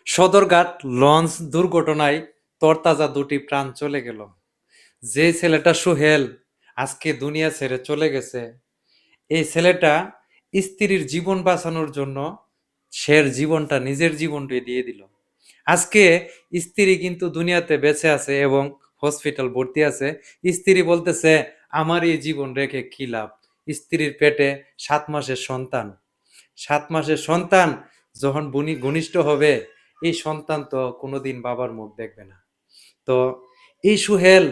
Sadarghat launch দুর্ঘটনায় তরতাজা দুটি প্রাণ চলে গেল। যে ছেলেটা সোহেল আজকে দুনিয়া ছেড়ে চলে গেছে, এই ছেলেটা স্ত্রীর জীবন বাঁচানোর জন্য সে জীবনটা নিজের জীবনটাই দিয়ে দিল। আজকে স্ত্রী কিন্তু দুনিয়াতে বেঁচে আছে এবং হসপিটাল ভর্তি আছে। স্ত্রী বলতেছে, আমার এই জীবন রেখে কি লাভ? স্ত্রীর পেটে 7 মাসের সন্তান, 7 মাসের সন্তান যখন ঘনিষ্ঠ হবে, এই সন্তান তো কোনোদিন বাবার মুখ দেখবে না। তো এই সুহেল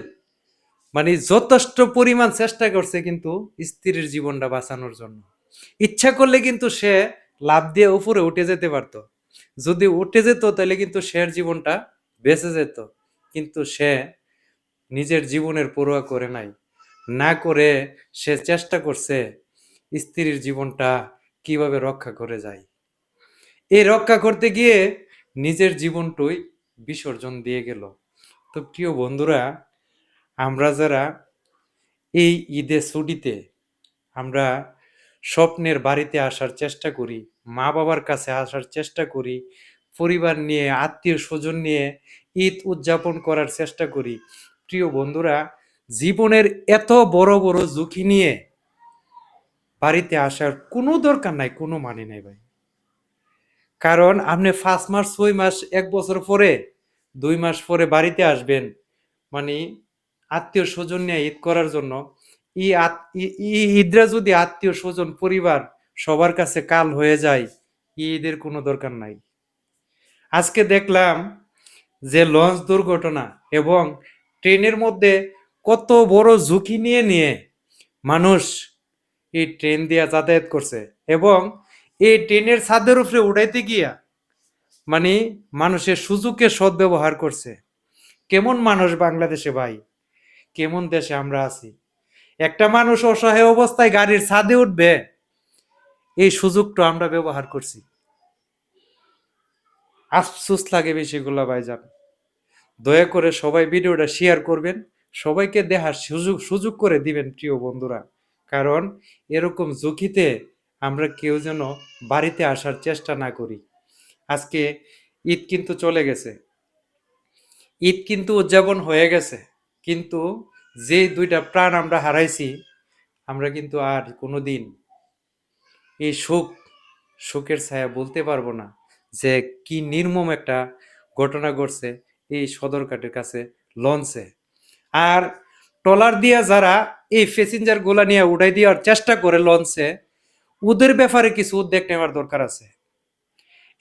মানে যথেষ্ট পরিমাণ চেষ্টা করছে কিন্তু স্ত্রীর জীবনটা বাঁচানোর জন্য। ইচ্ছা করলে কিন্তু সে লাফ দিয়ে উপরে উঠে যেতে পারতো। যদি উঠে যেত তাহলে কিন্তু সে জীবনটা বেঁচে যেত, কিন্তু সে নিজের জীবনের পরোয়া করে নাই, না করে সে চেষ্টা করছে স্ত্রীর জীবনটা কিভাবে রক্ষা করে যায়। এই রক্ষা করতে গিয়ে নিজের জীবনটাই বিসর্জন দিয়ে গেল। তো প্রিয় বন্ধুরা, আমরা যারা এই ঈদের ছুটিতে আমরা স্বপ্নের বাড়িতে আসার চেষ্টা করি, মা বাবার কাছে আসার চেষ্টা করি, পরিবার নিয়ে আত্মীয় স্বজন নিয়ে ঈদ উদযাপন করার চেষ্টা করি, প্রিয় বন্ধুরা, জীবনের এত বড় বড় ঝুঁকি নিয়ে বাড়িতে আসার কোনো দরকার নাই, কোনো মানে নাই ভাই। কারণ আপনি 5 মাস 6 মাস 1 বছর পরে 2 মাস পরে বাড়িতে আসবেন, মানে আত্মীয় স্বজন নিয়ে ঈদ করার জন্য। ঈদরা যদি আত্মীয় স্বজন পরিবার সবার কাছে কাল হয়ে যায়, ঈদের কোনো দরকার নাই। আজকে দেখলাম যে লঞ্চ দুর্ঘটনা এবং ট্রেনের মধ্যে কত বড় ঝুঁকি নিয়ে নিয়ে মানুষ এই ট্রেন দিয়ে যাতায়াত করছে, এবং এই ট্রেনের ছাদের উপরে উঠাইতে গিয়া মানে মানুষের সুযোগকে সদ্ব্যবহার করছে। কেমন মানুষ বাংলাদেশে ভাই, কেমন দেশে আমরা আছি? একটা মানুষ অসহায় অবস্থায় গাড়ির ছাদে উঠবে, এই সুযোগটা আমরা ব্যবহার করছি। আফসোস লাগে বেশিগুলা ভাইজান। দয়া করে সবাই ভিডিওটা শেয়ার করবেন, সবাইকে দেখার সুযোগ সুযোগ করে দিবেন প্রিয় বন্ধুরা। কারণ এরকম ঝুঁকিতে আমরা কেউ যেন বাড়িতে আসার চেষ্টা না করি। আজকে ঈদ কিন্তু চলে গেছে, ঈদ কিন্তু উদযাপন হয়ে গেছে, কিন্তু যে দুইটা প্রাণ আমরা হারাইছি, আমরা কিন্তু আর কোনোদিন এই সুখের ছায়া বলতে পারবো না যে কি নির্মম একটা ঘটনা ঘটছে এই সদরঘাটের কাছে লঞ্চে। আর ট্রলার দিয়া যারা এই প্যাসেঞ্জার গুলা নিয়ে উঠাই দেওয়ার চেষ্টা করে লঞ্চে, ওদের ব্যাপারে কিছু উদ্যোগ নেওয়ার দরকার আছে।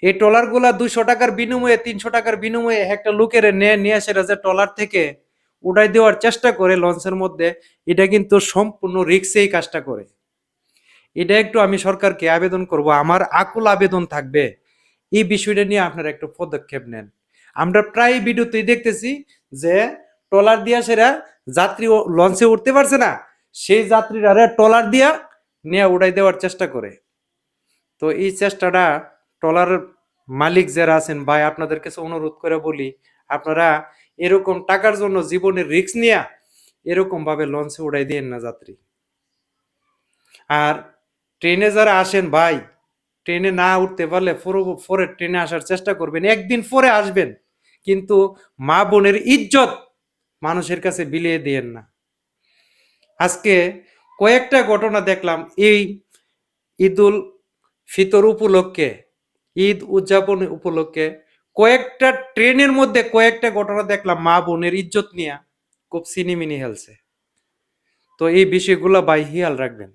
এই ট্রলার গুলা 200 টাকার বিনিময়ে 300 টাকার বিনিময়ে একটা লোকের নিয়ে আসে যে ট্রলার থেকে উঠাই দেওয়ার চেষ্টা করে লঞ্চের মধ্যে, এটা কিন্তু সম্পূর্ণ রিস্কেই কাজটা করে। এটা একটু আমি সরকারকে আবেদন করব, আমার আকুল আবেদন থাকবে এই বিষয়টা নিয়ে আপনারা একটু পদক্ষেপ নেন। আমরা প্রায় ভিডিওতেই দেখতেছি যে ট্রলার দিয়া সেরা যাত্রী লঞ্চে উঠতে পারছে না, সেই যাত্রীরা ট্রলার দিয়া নিয়ে উড়াই দেওয়ার চেষ্টা করে। তো এই চেষ্টাটা ট্রলার মালিক যারা আছেন ভাই, আপনাদের কাছে অনুরোধ করে বলি, আপনারা এরকম টাকার জন্য জীবনের রিস্ক নিয়ে এরকম ভাবে লঞ্চে উড়াই দিয়েন না যাত্রী। আর ট্রেনে যারা আসেন ভাই, ট্রেনে না উঠতে পারলে পরে ট্রেনে আসার চেষ্টা করবেন, একদিন পরে আসবেন, কিন্তু মা বোনের ইজ্জত মানুষের কাছে বিলিয়ে দিয়েন না। আজকে কয়েকটা ঘটনা দেখলাম এই ঈদুল ফিতর উপলক্ষে, ঈদ উদযাপন উপলক্ষে কয়েকটা ট্রেনের মধ্যে কয়েকটা ঘটনা দেখলাম মা বোনের ইজ্জত নিয়ে খুব সিনিমিনি হেলছে। তো এই বিষয়গুলো ভাই খেয়াল রাখবেন,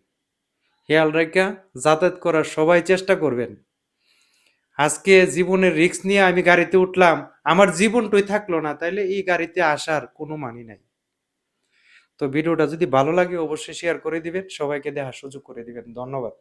খেয়াল রেখা যাতায়াত করার সবাই চেষ্টা করবেন। আজকে জীবনের রিস্ক নিয়ে আমি গাড়িতে উঠলাম, আমার জীবনটাই থাকলো না, তাইলে এই গাড়িতে আসার কোনো মানি নাই। তো ভিডিওটা যদি ভালো লাগে অবশ্যই শেয়ার করে দিবেন, সবাইকে দেখার সুযোগ করে দিবেন। ধন্যবাদ।